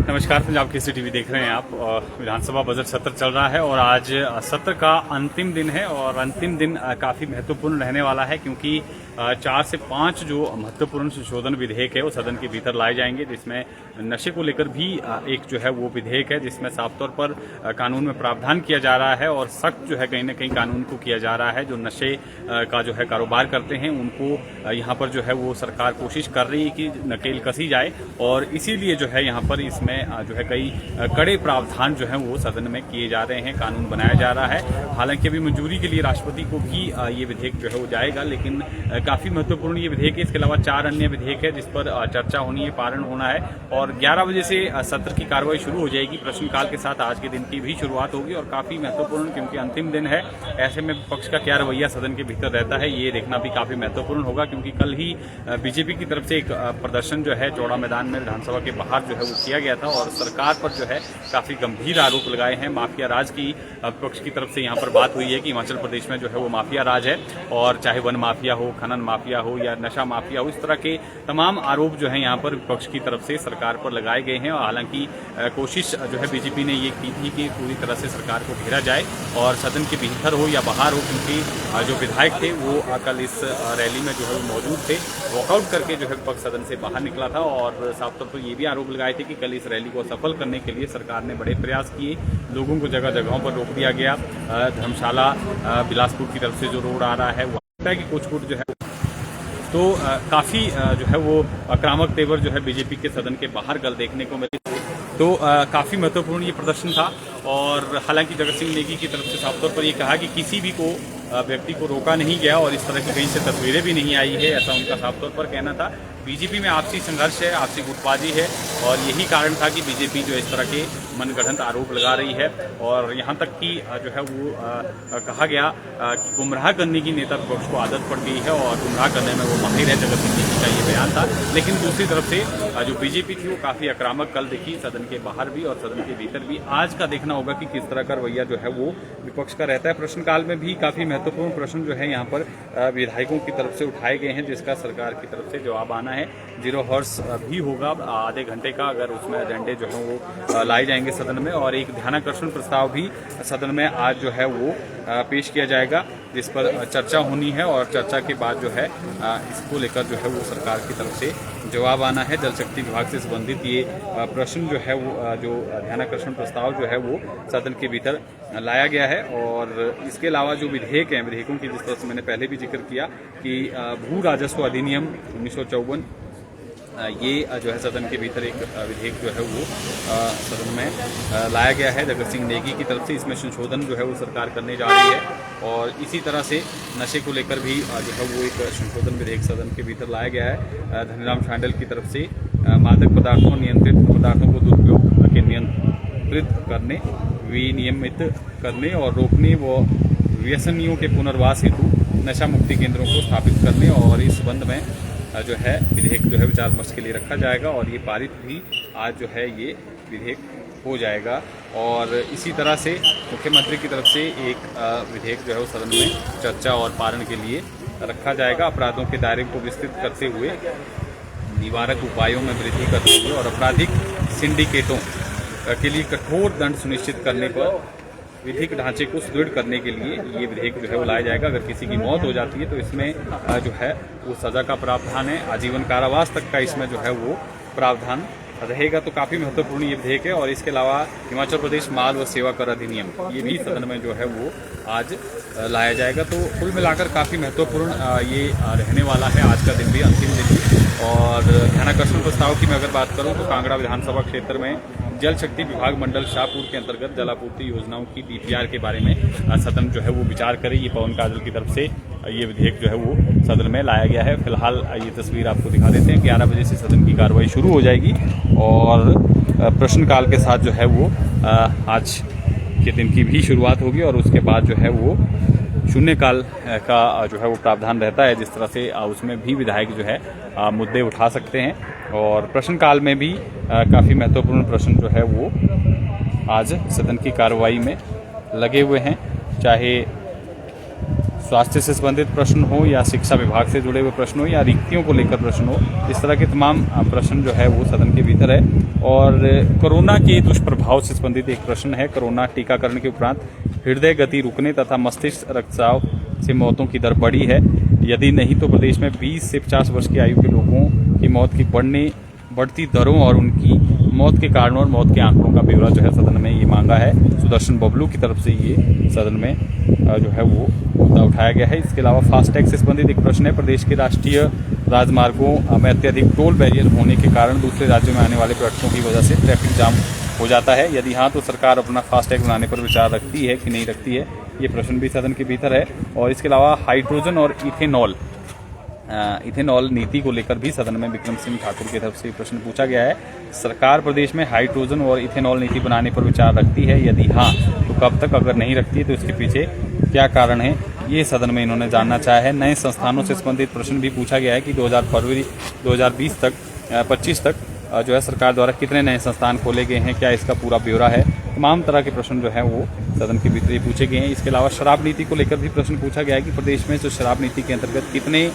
नमस्कार, पंजाब केसरी टीवी देख रहे हैं आप। विधानसभा बजट सत्र चल रहा है और आज सत्र का अंतिम दिन है और अंतिम दिन काफ़ी महत्वपूर्ण रहने वाला है क्योंकि 4 से 5 जो महत्वपूर्ण संशोधन विधेयक है वो सदन के भीतर लाए जाएंगे, जिसमें नशे को लेकर भी एक जो है वो विधेयक है जिसमें साफ तौर पर कानून में प्रावधान किया जा रहा है और सख्त जो है कहीं ना कहीं कानून को किया जा रहा है। जो नशे का जो है कारोबार करते हैं उनको यहाँ पर जो है वो सरकार कोशिश कर रही है कि नकेल कसी जाए और इसीलिए जो है यहाँ पर इसमें जो है कई कड़े प्रावधान जो है वो सदन में किए जा रहे हैं, कानून बनाया जा रहा है। हालांकि अभी मंजूरी के लिए राष्ट्रपति को भी ये विधेयक जो है वो जाएगा, लेकिन काफी महत्वपूर्ण ये विधेयक है। इसके अलावा 4 अन्य विधेयक है जिस पर चर्चा होनी है, पारण होना है और 11 बजे से सत्र की कार्रवाई शुरू हो जाएगी। प्रश्नकाल के साथ आज के दिन की भी शुरुआत होगी और काफी महत्वपूर्ण क्योंकि अंतिम दिन है। ऐसे में विपक्ष का क्या रवैया सदन के भीतर रहता है ये देखना भी काफी महत्वपूर्ण होगा क्योंकि कल ही बीजेपी की तरफ से एक प्रदर्शन जो है चौड़ा मैदान में विधानसभा के बाहर जो है वो किया गया था और सरकार पर जो है काफी गंभीर आरोप लगाए हैं। माफिया राज की विपक्ष की तरफ से यहाँ पर बात हुई है कि हिमाचल प्रदेश में जो है वो माफिया राज है और चाहे वन माफिया हो, खनन माफिया हो या नशा माफिया हो, इस तरह के तमाम आरोप जो है यहाँ पर विपक्ष की तरफ से सरकार पर लगाए गए हैं। हालांकि कोशिश जो है बीजेपी ने ये की थी कि पूरी तरह से सरकार को घेरा जाए और सदन के भीतर हो या बाहर हो, क्योंकि जो विधायक थे वो कल इस रैली में जो है वो मौजूद थे। वॉकआउट करके जो है विपक्ष सदन से बाहर निकला था और साफ तौर पर ये भी आरोप लगाए थे कि कल इस रैली को सफल करने के लिए सरकार ने बड़े प्रयास किए, लोगों को जगह जगहों पर रोक दिया गया। धर्मशाला बिलासपुर की तरफ से जो रोड आ रहा है वो है कि कुछ जो है तो काफ़ी जो है वो आक्रामक तेवर जो है बीजेपी के सदन के बाहर कल देखने को मिले। तो काफ़ी महत्वपूर्ण ये प्रदर्शन था और हालांकि जगत सिंह नेगी की तरफ से साफ तौर पर ये कहा कि किसी भी को व्यक्ति को रोका नहीं गया और इस तरह की कहीं से तस्वीरें भी नहीं आई है, ऐसा उनका साफ तौर पर कहना था। बीजेपी में आपसी संघर्ष है, आपसी गुटबाजी है और यही कारण था कि बीजेपी जो इस तरह के मनगढ़ंत आरोप लगा रही है और यहाँ तक कि जो है वो कहा गया कि गुमराह करने की नेता विपक्ष को आदत पड़ गई है और गुमराह करने में वो माहिर है। जगत सिंह नेगी का ये बयान था। लेकिन दूसरी तरफ से जो बीजेपी थी वो काफ़ी आक्रामक कल दिखी सदन के बाहर भी और सदन के भीतर भी। आज का देखना होगा कि किस तरह का रवैया जो है वो विपक्ष का रहता है। प्रश्नकाल में भी काफ़ी महत्वपूर्ण प्रश्न जो है यहाँ पर विधायकों की तरफ से उठाए गए हैं जिसका सरकार की तरफ से जवाब आना है। जीरो हॉर्स भी होगा आधे घंटे का, अगर उसमें एजेंडे जो है वो लाए जाएंगे सदन में और एक ध्यानाकर्षण प्रस्ताव भी सदन में आज जो है वो पेश किया जाएगा जिस पर चर्चा होनी है और चर्चा के बाद जो है इसको लेकर जो है वो सरकार की तरफ से जवाब आना है। जल शक्ति विभाग से संबंधित ये प्रश्न जो है वो जो ध्यानाकर्षण प्रस्ताव जो है वो सदन के भीतर लाया गया है। और इसके अलावा जो विधेयक हैं, विधेयकों की जिस तरह से मैंने पहले भी जिक्र किया कि भू राजस्व अधिनियम 1954 ये जो है सदन के भीतर एक विधेयक जो है वो सदन में लाया गया है जगत सिंह नेगी की तरफ से। इसमें संशोधन जो है वो सरकार करने जा रही है और इसी तरह से नशे को लेकर भी जो है वो एक संशोधन विधेयक सदन के भीतर लाया गया है। धनीराम शांडिल की तरफ से मादक पदार्थों, नियंत्रित पदार्थों को दुरुपयोग के नियंत्रित करने, विनियमित करने और रोकने व व्यसनियों के पुनर्वास हेतु नशा मुक्ति केंद्रों को स्थापित करने और इस संबंध में जो है विधेयक जो है विचार विमर्श के लिए रखा जाएगा और ये पारित भी आज जो है ये विधेयक हो जाएगा। और इसी तरह से मुख्यमंत्री की तरफ से एक विधेयक जो है वो सदन में चर्चा और पारण के लिए रखा जाएगा। अपराधों के दायरे को विस्तृत करते हुए निवारक उपायों में वृद्धि करते हुए और आपराधिक सिंडिकेटों के लिए कठोर दंड सुनिश्चित करने पर विधिक ढांचे को सुदृढ़ करने के लिए ये विधेयक जो है वो लाया जाएगा। अगर किसी की मौत हो जाती है तो इसमें जो है वो सजा का प्रावधान है, आजीवन कारावास तक का इसमें जो है वो प्रावधान रहेगा। तो काफ़ी महत्वपूर्ण ये विधेयक है। और इसके अलावा हिमाचल प्रदेश माल व सेवा कर अधिनियम ये भी सदन में जो है वो आज लाया जाएगा। तो कुल मिलाकर काफ़ी महत्वपूर्ण ये रहने वाला है आज का दिन भी, अंतिम दिन भी। और ध्यानाकर्षण प्रस्ताव की मैं अगर बात करूँ तो कांगड़ा विधानसभा क्षेत्र में जल शक्ति विभाग मंडल शाहपुर के अंतर्गत जलापूर्ति योजनाओं की डीपीआर के बारे में सदन जो है वो विचार करे। ये पवन काजल की तरफ से ये विधेयक जो है वो सदन में लाया गया है। फिलहाल ये तस्वीर आपको दिखा देते हैं। 11 बजे से सदन की कार्रवाई शुरू हो जाएगी और प्रश्नकाल के साथ जो है वो आज के दिन की भी शुरुआत होगी और उसके बाद जो है वो शून्यकाल का जो है वो प्रावधान रहता है, जिस तरह से उसमें भी विधायक जो है मुद्दे उठा सकते हैं। और प्रश्नकाल में भी काफ़ी महत्वपूर्ण प्रश्न जो है वो आज सदन की कार्रवाई में लगे हुए हैं, चाहे स्वास्थ्य से संबंधित प्रश्न हो या शिक्षा विभाग से जुड़े हुए प्रश्न हो या रिक्तियों को लेकर प्रश्न हो, इस तरह के तमाम प्रश्न जो है वो सदन के भीतर है। और कोरोना के दुष्प्रभाव से संबंधित एक प्रश्न है। कोरोना टीकाकरण के उपरांत हृदय गति रुकने तथा मस्तिष्क रक्तस्राव से मौतों की दर बढ़ी है। यदि नहीं तो प्रदेश में 20 से 50 वर्ष की आयु के लोगों की मौत की बढ़ती दरों और उनकी मौत के कारणों और मौत के आंकड़ों का ब्यौरा जो है सदन में ये मांगा है। सुदर्शन बबलू की तरफ से ये सदन में जो है वो मुद्दा उठाया गया है। इसके अलावा फास्टैग से संबंधित एक प्रश्न है। प्रदेश के राष्ट्रीय राजमार्गों में अत्यधिक टोल बैरियर होने के कारण दूसरे राज्यों में आने वाले पर्यटकों की वजह से ट्रैफिक जाम हो जाता है। यदि हाँ तो सरकार अपना फास्टैग बनाने पर विचार रखती है कि नहीं रखती है, ये प्रश्न भी सदन के भीतर है। और इसके अलावा हाइड्रोजन और इथेनॉल नीति को लेकर भी सदन में विक्रम सिंह ठाकुर की तरफ से प्रश्न पूछा गया है। सरकार प्रदेश में हाइड्रोजन और इथेनॉल नीति बनाने पर विचार रखती है, यदि हाँ तो कब तक, अगर नहीं रखती है तो इसके पीछे क्या कारण है, ये सदन में इन्होंने जानना चाहा है। नए संस्थानों से संबंधित प्रश्न भी पूछा गया है कि 2000 फरवरी 2020 तक 25 तक जो है सरकार द्वारा कितने नए संस्थान खोले गए हैं, क्या इसका पूरा ब्यौरा है। तमाम तरह के प्रश्न जो है वो सदन के भीतर पूछे गए हैं। इसके अलावा शराब नीति को लेकर भी प्रश्न पूछा गया है कि प्रदेश में जो शराब नीति के अंतर्गत कितने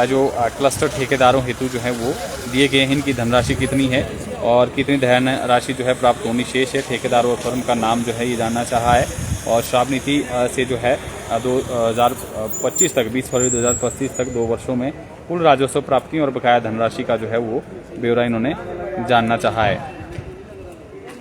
जो क्लस्टर ठेकेदारों हेतु जो है वो दिए गए हैं, इनकी धनराशि कितनी है और कितनी धनराशि जो है प्राप्त होनी शेष है। ठेकेदार और फर्म का नाम जो है ये जानना चाहा है। और शराब नीति से जो है 2025 तक 20 फरवरी 2025 तक 2 वर्षों में कुल राजस्व प्राप्तियों और बकाया धनराशि का जो है वो ब्यौरा इन्होंने जानना चाहा है।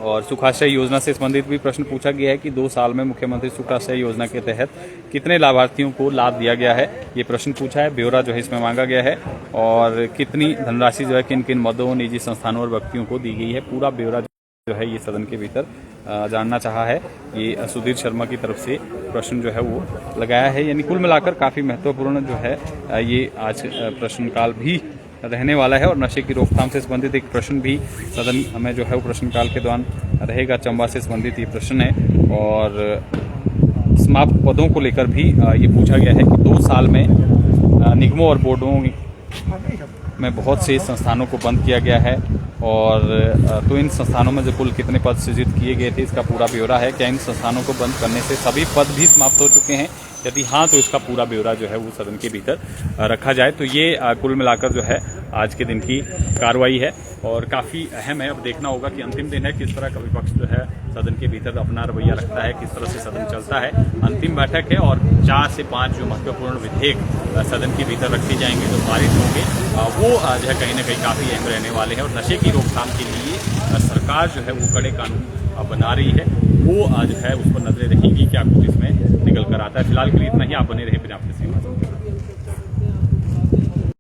और सुखाश्रय योजना से संबंधित भी प्रश्न पूछा गया है कि 2 साल में मुख्यमंत्री सुखाश्रय योजना के तहत कितने लाभार्थियों को लाभ दिया गया है, ये प्रश्न पूछा है। ब्यौरा जो है इसमें मांगा गया है। और कितनी धनराशि जो है किन किन मदों, निजी संस्थानों और व्यक्तियों को दी गई है, पूरा ब्यौरा जो है ये सदन के भीतर जानना चाहा है। ये सुधीर शर्मा की तरफ से प्रश्न जो है वो लगाया है। यानी कुल मिलाकर काफ़ी महत्वपूर्ण जो है ये आज प्रश्नकाल भी रहने वाला है। और नशे की रोकथाम से संबंधित एक प्रश्न भी सदन में जो है वो प्रश्नकाल के दौरान रहेगा। चंबा से संबंधित ये प्रश्न है। और समाप्त पदों को लेकर भी ये पूछा गया है कि 2 साल में निगमों और बोर्डों में बहुत से संस्थानों को बंद किया गया है। और तो इन संस्थानों में जो कुल कितने पद सृजित किए गए थे, इसका पूरा ब्यौरा है। क्या इन संस्थानों को बंद करने से सभी पद भी समाप्त हो चुके हैं, यदि हाँ तो इसका पूरा ब्यौरा जो है वो सदन के भीतर रखा जाए। तो ये कुल मिलाकर जो है आज के दिन की कार्रवाई है और काफ़ी अहम है। अब देखना होगा कि अंतिम दिन है, किस तरह का विपक्ष जो है सदन के भीतर अपना रवैया रखता है, किस तरह से सदन चलता है। अंतिम बैठक है और 4 से 5 जो महत्वपूर्ण विधेयक सदन के भीतर रखे जाएंगे, जो पारित होंगे, वो जो है कहीं ना कहीं काफ़ी अहम रहने वाले हैं। और नशे की रोकथाम के लिए सरकार जो है वो कड़े कानून बना रही है, वो जो है उस पर नजरें रखेंगी क्या कुछ इसमें निकल कर आता है। फिलहाल के लिए इतना ही। आप बने रहे पंजाब केसरी।